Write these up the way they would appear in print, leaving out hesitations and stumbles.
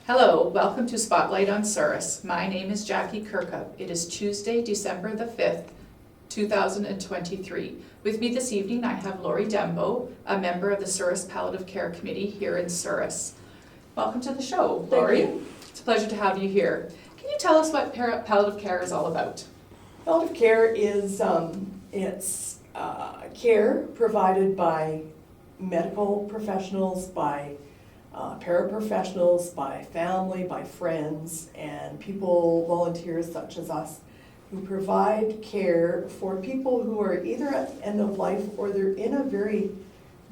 Hello, welcome to Spotlight on Souris. My name is Jackie Kirkup. It is Tuesday, December the 5th, 2023. With me this evening, I have Lori Denbow, a member of the Souris Palliative Care Committee here in Souris. Welcome to the show, Lori. Thank you. It's a pleasure to have you here. Can you tell us what palliative care is all about? Palliative care is care provided by medical professionals, by paraprofessionals, by family, by friends, and people, volunteers such as us, who provide care for people who are either at the end of life or they're in a very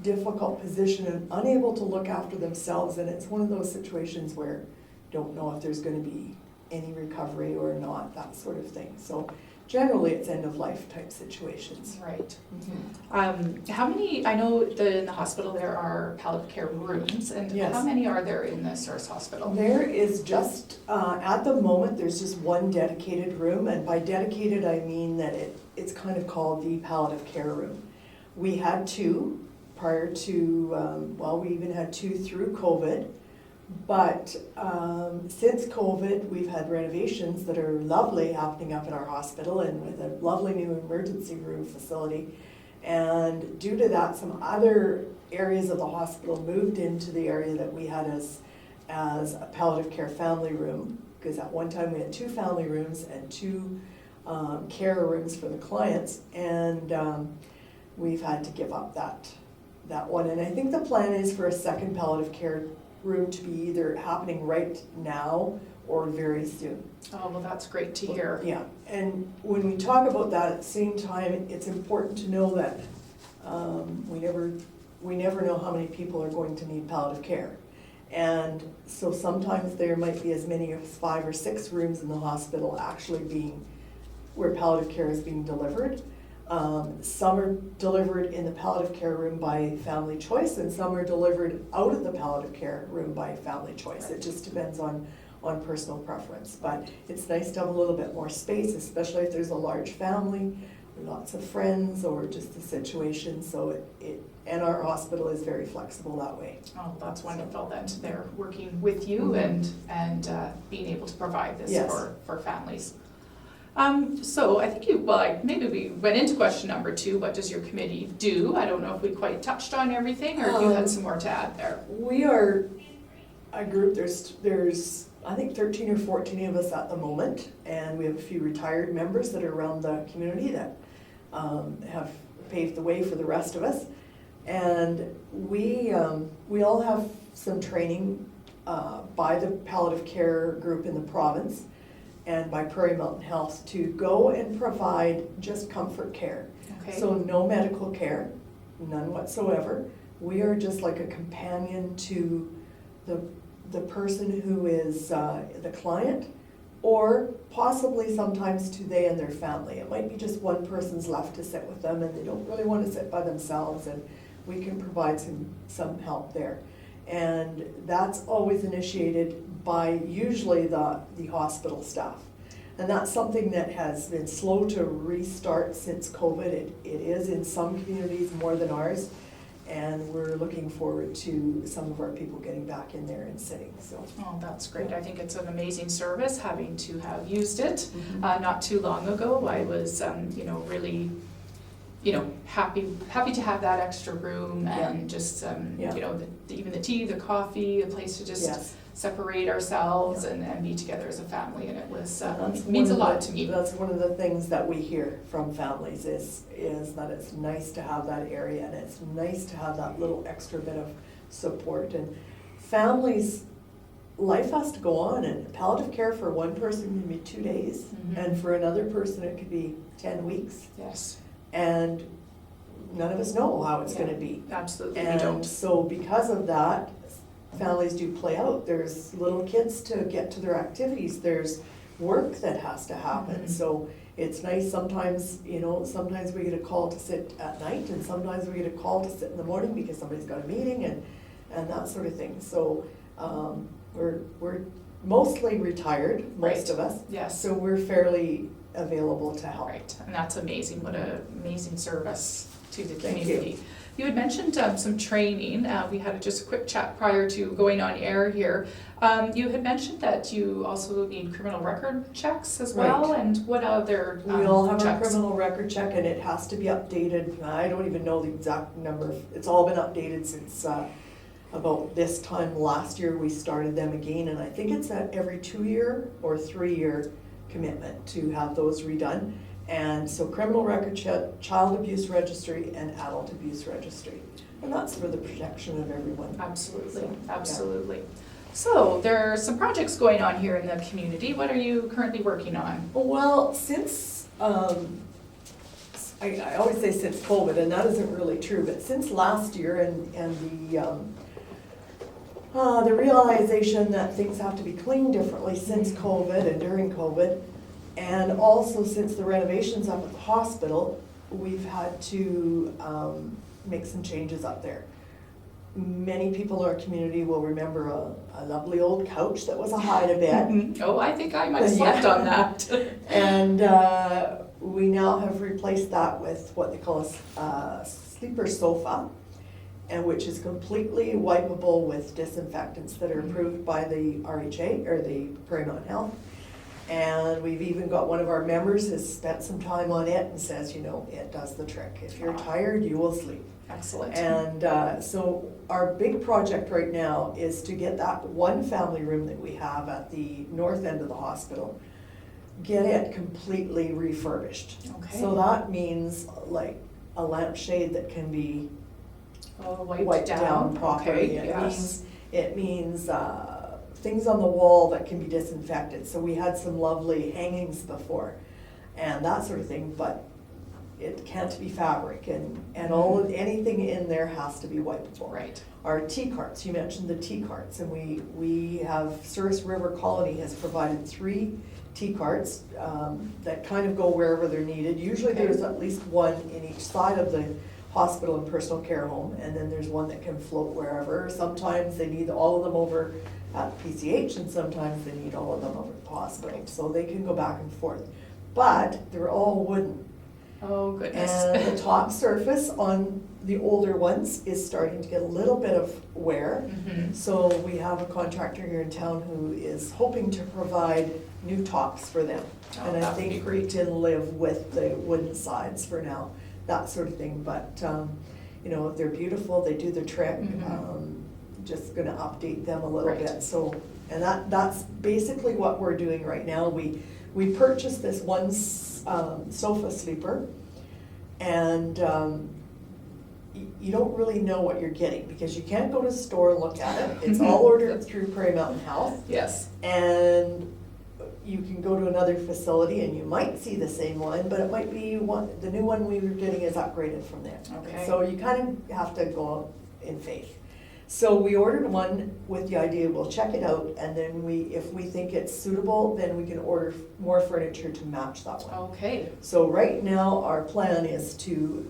difficult position and unable to look after themselves. And it's one of those situations where you don't know if there's going to be any recovery or not, that sort of thing. So generally it's end of life type situations. Right. Mm-hmm. How many, I know that in the hospital there are palliative care rooms, and Yes. How many are there in the Souris Hospital? There is just, at the moment, there's just one dedicated room, and by dedicated I mean that it's kind of called the palliative care room. We had two prior to, we even had two through COVID, but since COVID we've had renovations that are lovely happening up in our hospital and with a lovely new emergency room facility. And due to that, some other areas of the hospital moved into the area that we had as a palliative care family room, because at one time we had two family rooms and two care rooms for the clients, and we've had to give up that one. And I think the plan is for a second palliative care room to be either happening right now or very soon. Oh, well, that's great to hear. Yeah, and when we talk about that, at the same time, it's important to know that we never know how many people are going to need palliative care. And so sometimes there might be as many as 5 or 6 rooms in the hospital actually being where palliative care is being delivered. Some are delivered in the palliative care room by family choice, and some are delivered out of the palliative care room by family choice. It just depends on personal preference. But it's nice to have a little bit more space, especially if there's a large family, lots of friends, or just the situation. So and our hospital is very flexible that way. Oh, that's wonderful that they're working with you and being able to provide this Yes. for families. So I think maybe we went into question number 2. What does your committee do? I don't know if we quite touched on everything, or you had some more to add there. We are a group, there's I think 13 or 14 of us at the moment, and we have a few retired members that are around the community that have paved the way for the rest of us. And we all have some training by the palliative care group in the province and by Prairie Mountain Health to go and provide just comfort care. Okay. So no medical care, none whatsoever. We are just like a companion to the person who is the client, or possibly sometimes to they and their family. It might be just one person's left to sit with them and they don't really want to sit by themselves, and we can provide some help there. And that's always initiated by usually the hospital staff. And that's something that has been slow to restart since COVID. It is in some communities more than ours, and we're looking forward to some of our people getting back in there and sitting. So. Oh, that's great. I think it's an amazing service, having to have used it Mm-hmm. not too long ago. I was, really, happy to have that extra room and just, even the tea, the coffee, a place to just Yes. separate ourselves and be together as a family. And it was That's means a one of lot the- to me. That's one of the things that we hear from families is that it's nice to have that area, and it's nice to have that little extra bit of support. And families, life has to go on, and palliative care for one person can be 2 days, Mhm. and for another person it could be 10 weeks. Yes, And none of us know how it's Yeah. gonna be. absolutely. We And don't. so because of that, families do play out. There's little kids to get to their activities. There's work that has to happen. Mhm. So it's nice sometimes, sometimes we get a call to sit at night, and sometimes we get a call to sit in the morning because somebody's got a meeting and that sort of thing. So we're mostly retired, most of us. Yes. So we're fairly available to help. Right, and that's amazing. What an amazing service to the Thank you. community. You had mentioned some training. We had just a quick chat prior to going on air here. You had mentioned that you also need criminal record checks as well, Right. and what other We all have our checks? criminal record check, and it has to be updated. I don't even know the exact number. It's all been updated since about this time last year. We started them again, and I think it's at every 2-year or 3-year commitment to have those redone. And so criminal record check, child abuse registry, and adult abuse registry. And that's for the protection of everyone. Absolutely, So, absolutely. So there are some projects going on here in the community. What are you currently working on? Well, since, I always say since COVID, and that isn't really true, but since last year and the realization that things have to be cleaned differently since COVID and during COVID, and also since the renovations up at the hospital, we've had to make some changes up there. Many people in our community will remember a lovely old couch that was a hide-a-bed. Oh, I think I might have slept on that. And we now have replaced that with what they call a sleeper sofa, and which is completely wipeable with disinfectants that are approved by the RHA, or the Prairie Mountain Health. And we've even got one of our members has spent some time on it and says, you know, it does the trick. If you're tired, you will sleep. Excellent. And so our big project right now is to get that one family room that we have at the north end of the hospital, get it completely refurbished. Okay. So that means like a lampshade that can be wiped down properly. Okay, yes. It means things on the wall that can be disinfected. So we had some lovely hangings before and that sort of thing, but it can't be fabric, and anything in there has to be wipeable. Right. Our tea carts, you mentioned the tea carts, and we have Souris River Colony has provided 3 tea carts that kind of go wherever they're needed. Usually there's at least one in each side of the hospital and personal care home, and then there's one that can float wherever. Sometimes they need all of them over at PCH, and sometimes they need all of them over at the hospital, so they can go back and forth. But they're all wooden. Oh, goodness. And the top surface on the older ones is starting to get a little bit of wear. Mhm. So we have a contractor here in town who is hoping to provide new tops for them. Oh, And I that would be think we great. can live with the wooden sides for now, that sort of thing. But, you know, they're beautiful, they do the trick. Mhm. Just gonna update them a little Right. bit. So, and that's basically what we're doing right now. We purchased this one sofa sleeper, and you don't really know what you're getting because you can't go to the store and look at it. It's all ordered through Prairie Mountain Health, Yes. and you can go to another facility and you might see the same one, but it might be the new one we were getting is upgraded from there. Okay. So you kind of have to go in faith. So we ordered one with the idea we'll check it out, and then if we think it's suitable, then we can order more furniture to match that one. Okay. So right now, our plan is to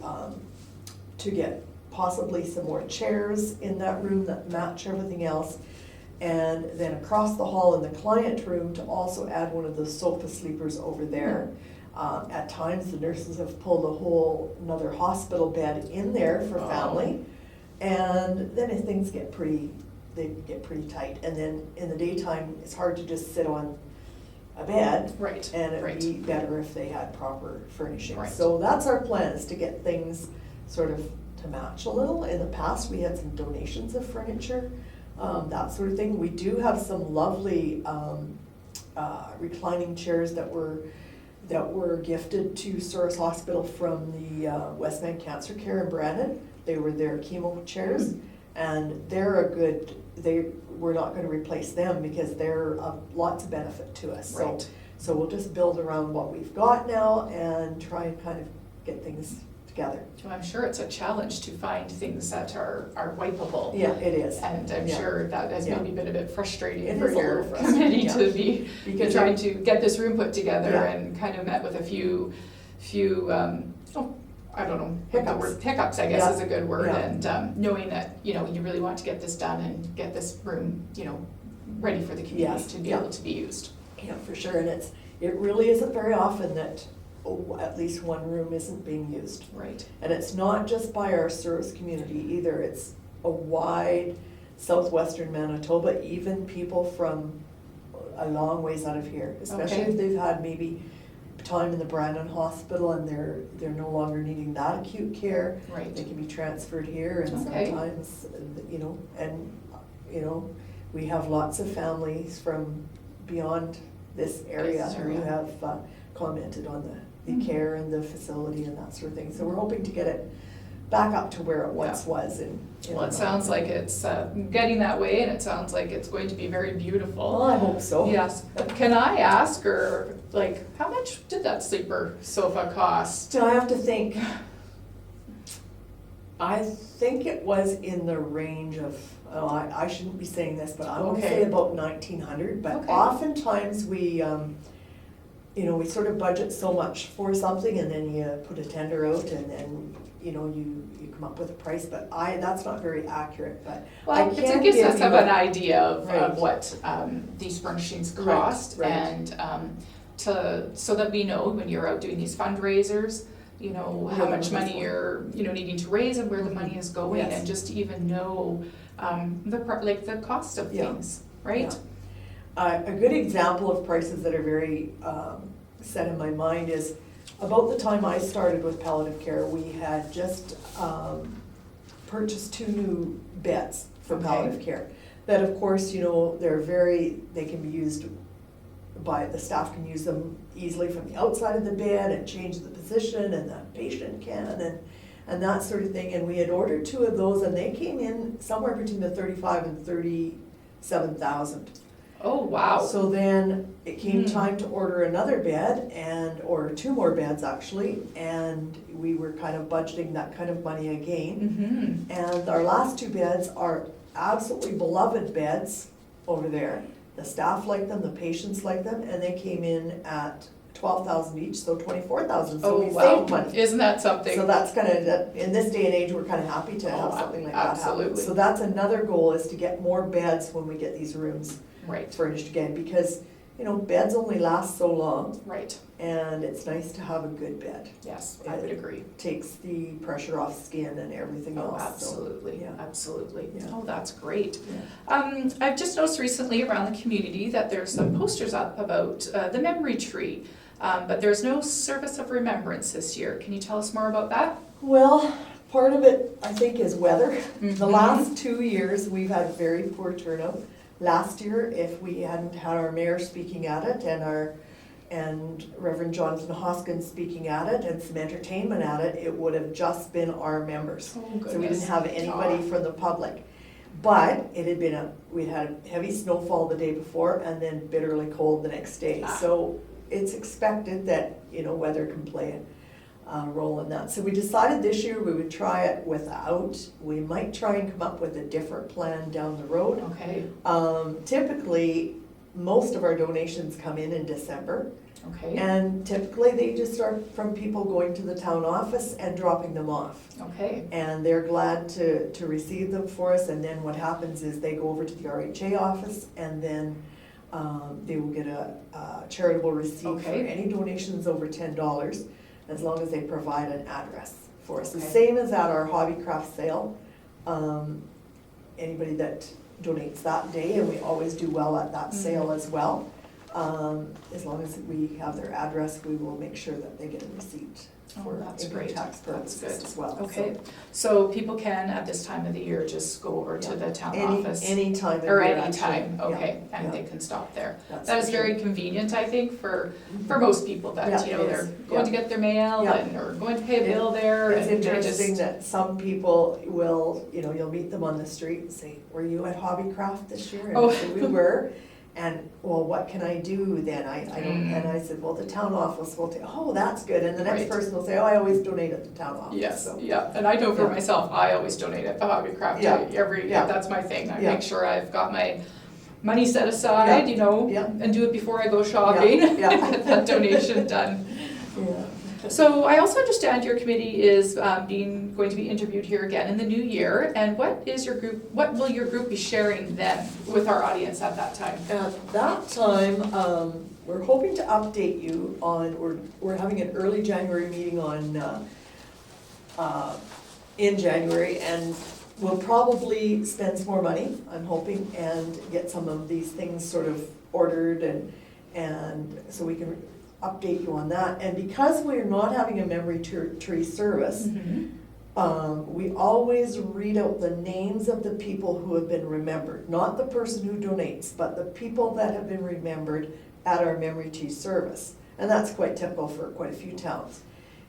get possibly some more chairs in that room that match everything else. And then across the hall in the client room to also add one of the sofa sleepers over there. At times, the nurses have pulled another hospital bed in there for family. And then if things get pretty tight. And then in the daytime, it's hard to just sit on a bed. Right. And Right. it'd be better if they had proper furnishings. Right. So that's our plan, is to get things sort of to match a little. In the past, we had some donations of furniture, that sort of thing. We do have some lovely reclining chairs that were gifted to Souris Hospital from the Westman Cancer Care in Brandon. They were their chemo chairs, and we're not gonna replace them because they're lots of benefit to us. Right. So we'll just build around what we've got now and try and kind of get things together. Well, I'm sure it's a challenge to find things that are wipeable. Yeah, it is. And I'm Yeah. sure that has Yeah. maybe been a bit frustrating It for is a your little frustrating, committee to be Because trying to get this room put together Yeah. and kind of met with a few I don't know, what the Hiccups. word, hiccups, I guess Yeah. is a good word. Yeah. And knowing that, you really want to get this done and get this room, ready for the community Yes. to be Yeah. able to be used. Yeah, for sure, and it really isn't very often that at least one room isn't being used. Right. And it's not just by our Souris community either, it's a wide southwestern Manitoba, even people from a long ways out of here, especially Okay. if they've had maybe time in the Brandon Hospital and they're no longer needing that acute care. Right. They can be transferred here, and Okay. sometimes, we have lots of families from beyond this area This who area. have commented on the Mhm. care and the facility and that sort of thing. So we're hoping to get it back up to where it once Yeah. was. Well, it sounds like it's getting that way, and it sounds like it's going to be very Well, beautiful. I hope so. Yes. Can I ask her, like, how much did that sleeper sofa cost? So I have to think. I think it was in the range of, I shouldn't be saying this, but I would Okay. say about 1,900. But Okay. oftentimes we sort of budget so much for something, and then you put a tender out, and then, you come up with a price. But that's not very accurate, but Well, I can it gives give us you an idea of Right. what these furnishings Right, cost, right. and so that we know when you're out doing these fundraisers, how What much it was money for. you're needing to raise and where the money is going, Yes. and just to even know the cost of Yeah. things, right? A good example of prices that are very set in my mind is about the time I started with palliative care, we had just purchased 2 new beds for Okay. palliative care. That, of course, they can be used the staff can use them easily from the outside of the bed and change the position, and the patient can, and that sort of thing. And we had ordered 2 of those, and they came in somewhere between the 35 and 37,000. Oh, wow. So then it came Hmm. time to order another bed or 2 more beds actually, and we were kind of budgeting that kind of money again. Mm-hmm. And our last 2 beds are absolutely beloved beds over there. The staff like them, the patients like them, and they came in at 12,000 each, so 24,000, so Oh, we wow. saved money. Isn't that something? So that's kind of, in this day and age, we're kind of happy to have Oh, something like that happen. absolutely. So that's another goal, is to get more beds when we get these rooms Right, furnished again, because, beds only last so long, right. and it's nice to have a good bed. Yes, I would agree. Takes the pressure off skin and everything Oh, else. so, absolutely, yeah. absolutely. Yeah. Oh, that's great. Yeah. I've just noticed recently around the community that there's some posters up about the memory tree, but there's no service of remembrance this year. Can you tell us more about that? Well, part of it, I think, is weather. The Mhm. last 2 years, we've had very poor turnout. Last year, if we hadn't had our mayor speaking at it, and Reverend Jonathan Hoskins speaking at it, and some entertainment at it, it would have just been our members. Oh, So we didn't goodness. have anybody from the public. But it had been we had a heavy snowfall the day before, and then bitterly cold the next day. Ah. So it's expected that, weather can play a role in that. So we decided this year we would try it without. We might try and come up with a different plan down the road. Okay, Typically, most of our donations come in December. okay, And typically they just are from people going to the town office and dropping them off. okay, And they're glad to receive them for us, and then what happens is they go over to the RHA office, and then they will get a charitable receipt for Okay. any donations over $10, as long as they provide an address for us. The Okay. same as at our hobby craft sale. Anybody that donates that day, and we always do well at that sale as well. As long as we have their address, we will make sure that they get a receipt Oh, for that's income great. tax That's purposes good. as well. Okay, so people can, at this time of the year, just go over to the town office? Any time of Or year, any actually. time, Yeah, okay, yeah, and they can stop there. that's That is for very sure. convenient, I think, for most people that, Yeah, it they're is. going to get their mail Yeah. and, or going to pay a It- bill there. It's and they interesting just- that some people will, you'll meet them on the street and say, were you at Hobby Craft this year? And Oh. I said, we were. And, well, what can I do then? I don't, and I said, well, the town office will take, oh, that's good. And the next Right. person will say, oh, I always donate at the town office. Yes, So, yeah, and I know for Yeah. myself, I always donate at the hobby craft Yeah. day, Yeah. that's my thing. I Yeah. make sure I've got my money set aside, Yeah. Yeah. and do it before I go shopping. Yeah. Get that donation done. Yeah. So I also understand your committee is going to be interviewed here again in the new year, and what will your group be sharing then with our audience at that time? At that time, we're hoping to update you on, we're having an early January meeting in January, and we'll probably spend some more money, I'm hoping, and get some of these things sort of ordered, and so we can update you on that. And because we're not having a memory tree service, we always read out the names of the people who have been remembered, not the person who donates, but the people that have been remembered at our memory tree service. And that's quite typical for quite a few towns.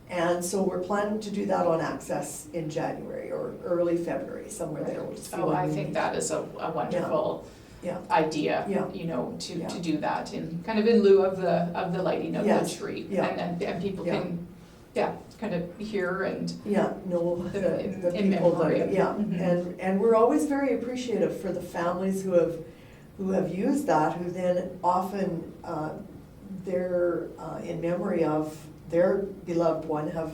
And so we're planning to do that on Access in January or early February, somewhere there. We'll just see Oh, when I we think meet. that is a wonderful Yeah. idea, Yeah. to do that in kind of in lieu of the lighting of Yes. the tree. Yeah. And people Yeah. can, kind of hear and, Yeah, no, In the people memory that, of- yeah, Mhm. and we're always very appreciative for the families who have used that, who then often, they're in memory of their beloved one, have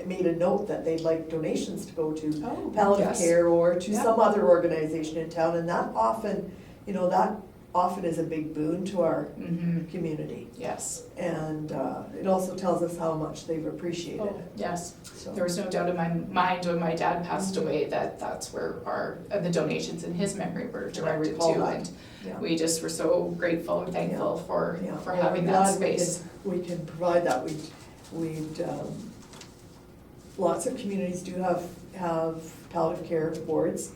made a note that they'd like donations to go to oh, Palliative yes. Care or to Yeah. some other organization in town, and that often, that often is a big boon to our Mhm. community. Yes. And it also tells us how much they've appreciated Oh, it. yes. So, There was no doubt in my mind when my dad passed Mhm. away that that's where the donations in his memory were directed recall to. that. And yeah. we just were so grateful and thankful for Yeah, well, having we're that glad space. We can provide that. We'd lots of communities do have palliative care boards,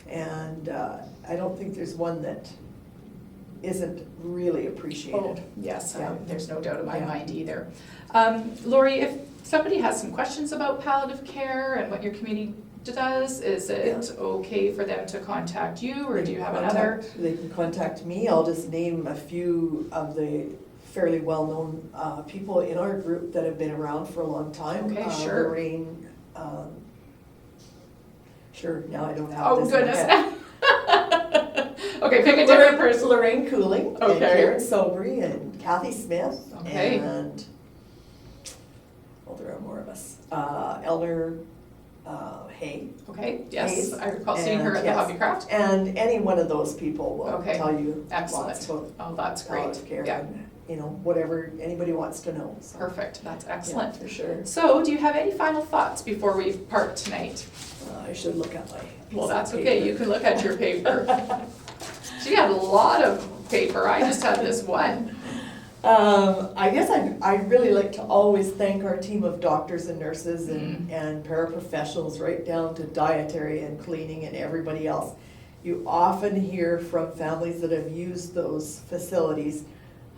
and I don't think there's one that isn't really Oh, appreciated. yes, Yeah. there's no doubt in my Yeah. mind either. Lori, if somebody has some questions about palliative care and what your community does, is it okay for them to contact you, or do you have another? They can contact me. I'll just name a few of the fairly well-known people in our group that have been around for a long time. Okay, sure. Lorraine, sure, now I don't have Oh, this in my goodness. head. Okay, pick a different person. Lorraine Cooling, and Okay. Karen Sobry, and Kathy Smith, Okay. and, well, there are more of us. Eleanor Hay. Okay, yes, Hayes, I recall seeing her and at the yes. Hobbycraft. And any one of those people will Okay. tell you Excellent. lots about Oh, that's great. palliative care Yeah, and, whatever anybody wants to know. So, perfect, that's yeah, excellent. for sure. So, do you have any final thoughts before we part tonight? I should look at my piece Well, of that's okay, paper. you can look at your paper. She had a lot of paper, I just had this one. I guess I'd really like to always thank our team of doctors and nurses Mm-hmm. and paraprofessionals, right down to dietary and cleaning and everybody else. You often hear from families that have used those facilities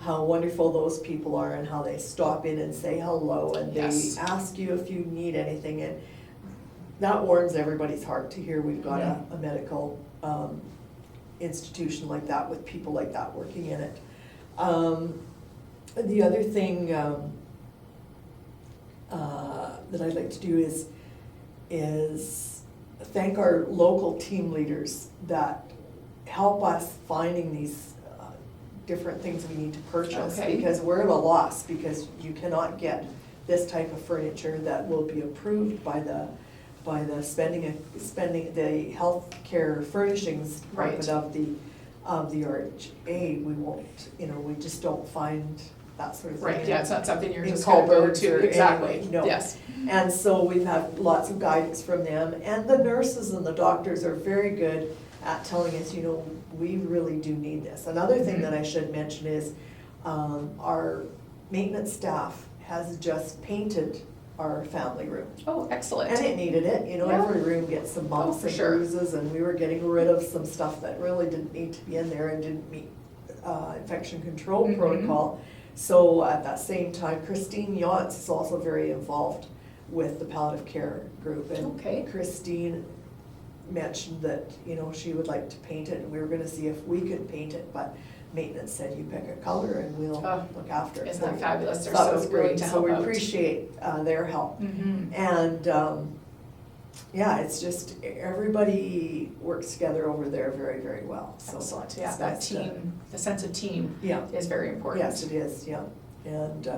how wonderful those people are and how they stop in and say hello and Yes. they ask you if you need anything, and that warms everybody's heart to hear we've got a medical institution like that with people like that working in it. The other thing that I'd like to do is thank our local team leaders that help us finding these different things we need to purchase. Okay. Because we're at a loss, because you cannot get this type of furniture that will be approved by the spending the healthcare furnishings department Right. of the RHA. We won't, we just don't find that sort of thing. Right, yeah, it's not something you're in just gonna go Culver's to, or exactly, anyway, no. yes. And so we've had lots of guidance from them, and the nurses and the doctors are very good at telling us, we really do need this. Another thing that I should mention is our maintenance staff has just painted our family room. Oh, excellent. And it needed it, Yeah. every room gets some Oh, bumps for and sure. bruises, and we were getting rid of some stuff that really didn't need to be in there and didn't meet infection control Mhm. protocol. So at that same time, Christine Yance is also very involved with the palliative care group. And Okay. Christine mentioned that, she would like to paint it, and we were gonna see if we could paint it, but maintenance said, you pick a color and we'll Oh, look after it. Isn't that for you. fabulous? They're So that so was great great, to so help we out. appreciate their help. Mhm. And, yeah, it's just, everybody works together over there very, very well. So Excellent, it's yeah, that nice to- team, the sense of team Yeah, is very important. yes, it is, yeah. And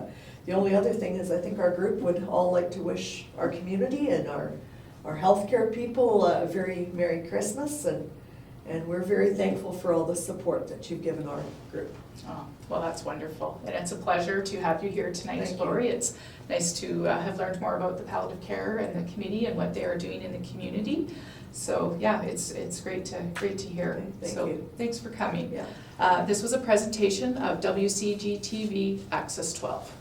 The only other thing is I think our group would all like to wish our community and our healthcare people a very Merry Christmas, and we're very thankful for all the support that you've given our group. Oh, well, that's wonderful. And it's a pleasure to have you here tonight, Thank you. Lori. It's nice to have learned more about the palliative care and the committee and what they are doing in the community. So yeah, it's great to hear. Okay, thank so you. Thanks for coming. Yeah. This was a presentation of WCGTV Access 12.